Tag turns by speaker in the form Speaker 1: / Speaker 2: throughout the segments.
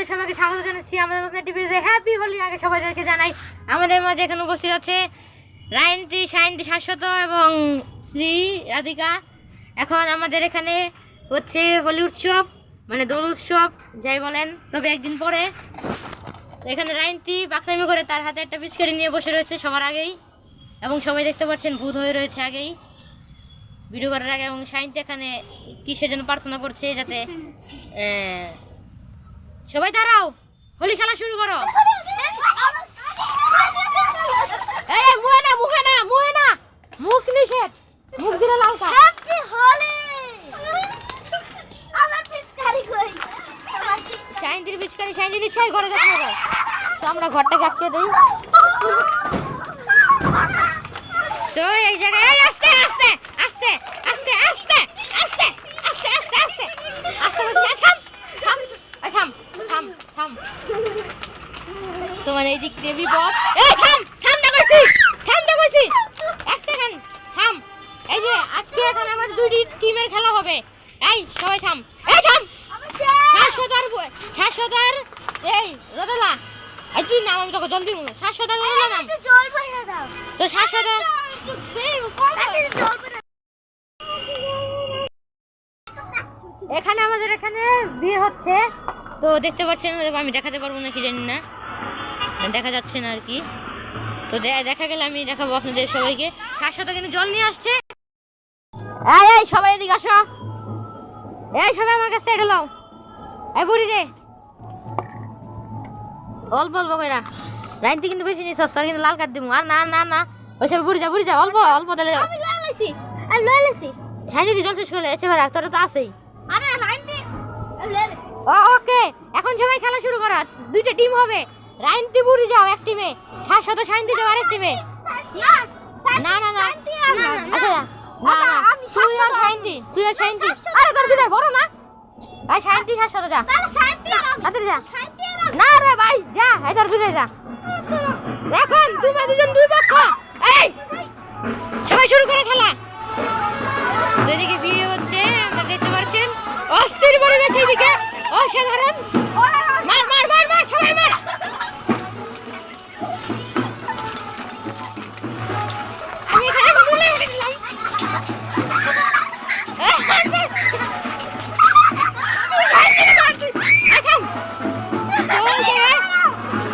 Speaker 1: আপনাদের সবাইকে স্বাগত জানাচ্ছি আমাদের নতুন টিভিতে হ্যাপি হোলি। আগে সবাইকে জানাই আমাদের মাঝে এখানে উপস্থিত আছে রায়ন্তী, সায়ন্তী, শাশ্বত এবং শ্রী রাধিকা। এখন আমাদের এখানে হচ্ছে হোলি উৎসব, মানে দোল উৎসব যাই বলেন, তবে একদিন পরে। তো এখানে রায়ন্তী বাকলামি করে তার হাতে একটা পিচকারি নিয়ে বসে রয়েছে সবার আগেই, এবং সবাই দেখতে পাচ্ছেন ভূত হয়ে রয়েছে আগেই ভিডিও করার আগে। এবং সায়ন্তী এখানে কিসের জন্য প্রার্থনা করছে যাতে সবাই দাঁড়াও, হোলি খেলা শুরু করো। এই মুখে না, মুখে না, মুখে না, মুখ নিষেধ, মুখ দিলে লাল কার্ড। হ্যাপি হোলি। আমার পিচকারি কই? সায়ন্তীর পিচকারি সায়ন্তী ইচ্ছাই করে যাচ্ছে না, তো আমরা ঘরটাকে আটকে দেই। তো এই জায়গায় আস্তে আস্তে আস্তে আস্তে আস্তে আস্তে আস্তে আস্তে আস্তে আস্তে থাম থাম থাম থাম। তোমার এই দিক দিয়ে বিপদ। এই থাম, ঠান্ডা কইছি, ঠান্ডা কইছি, এক সেকেন্ড থাম। এই যে আজকে এখন আমাদের দুটি টিমের খেলা হবে। এই সবাই থাম, এই থাম। শাশ্বতার এই রোদেলা, এই কি নাম? আমি তোকে জলদি বলবো। শাশ্বতার রোদেলা নাম জল পয়সা দাও তো। শাশ্বতার এখানে আমাদের এখানে বিয়ে হচ্ছে, তো দেখতে পাচ্ছেন। আমি দেখাতে পারবো না কি জানি না, দেখা যাচ্ছে না আর কি। তো দেখা গেলে আমি দেখাবো আপনাদের সবাইকে। শাশ্বত কিন্তু জল নিয়ে আসছে। এই এই সবাই এদিকে আসো, এই সবাই আমার কাছে এটা লাও। এই বুড়ি রে, অল্প অল্প কইরা। রাইন্তি কিন্তু বেশি নিয়ে সস্তা, কিন্তু লাল কাট দিমু। আর না না না, ওই সব বুড়ি যা অল্প অল্প দিলে। আমি লয়ে লাইছি সাইদি জল শেষ করে এসে রাখ, তোর তো আছেই। আরে রাইন্তি ওকে, এখন সবাই খেলা শুরু করো। দুইটা টিম হবে, রাইন্তি বুড়ি যাও এক টিমে, শাশ্বত সাইন্তি যাও আরেক টিমে। না না না, আচ্ছা না না, তুই আর সাইন্তি, তুই আর সাইন্তি। আরে তোর দুইটা বড় না, এই সাইন্তি শাশ্বত যা, তাড়াতাড়ি যা। না রে ভাই যা, এই তোর দুইটা যা। এখন তোমরা দুজন দুই পক্ষ। এই সবাই শুরু করে খেলা। এদিকে বিয়ে হচ্ছে, আমরা দেখতে পাচ্ছেন অস্থির পরিবেশ, এদিকে অসাধারণ। মার মার মার মার, সবাই মার। আমি এখানে বলে উঠলাম।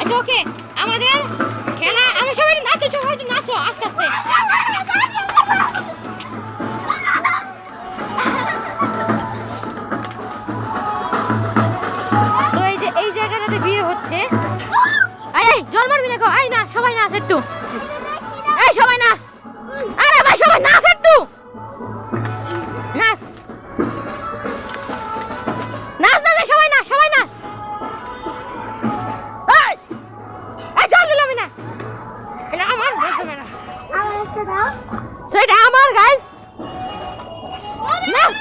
Speaker 1: আচ্ছা ওকে, আমাদের খেলা, আমি সবাই নাচো, সবাই নাচো আস্তে আস্তে। তো এই যে এই জায়গাটাতে বিয়ে হচ্ছে। এই জল মারবি না, এই নাচ, সবাই নাচ একটু, এই সবাই নাচ। আরে ভাই সবাই নাচ একটু, নাচ নাচ না, সবাই নাচ, সবাই নাচ। এই জল দিলাম না, এটা আমার, আমার একটা দাও, সেটা আমার গাইস। নাচ।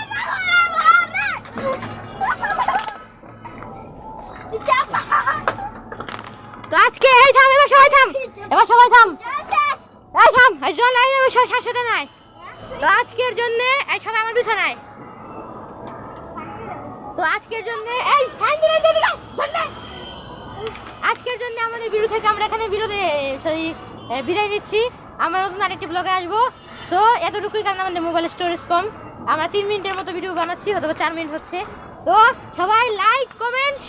Speaker 1: তো আজকে এই থাম, এবার সবাই থাম, এবার সবাই থাম, এই থাম, এই জল নাই, এবার শাশ্বত নাই। তো আজকের জন্য এই সবাই আমার বিছানায়। তো আজকের জন্য এই আজকের জন্য আমাদের ভিডিও থেকে আমরা এখানে বিদায় নিচ্ছি। আমরা নতুন আরেকটি ব্লগে আসবো। সো এতটুকুই, কারণ আমাদের মোবাইলের স্টোরেজ কম। আমরা 3 মিনিটের মতো ভিডিও বানাচ্ছি, হয়তো 4 মিনিট হচ্ছে। তো সবাই লাইক, কমেন্ট,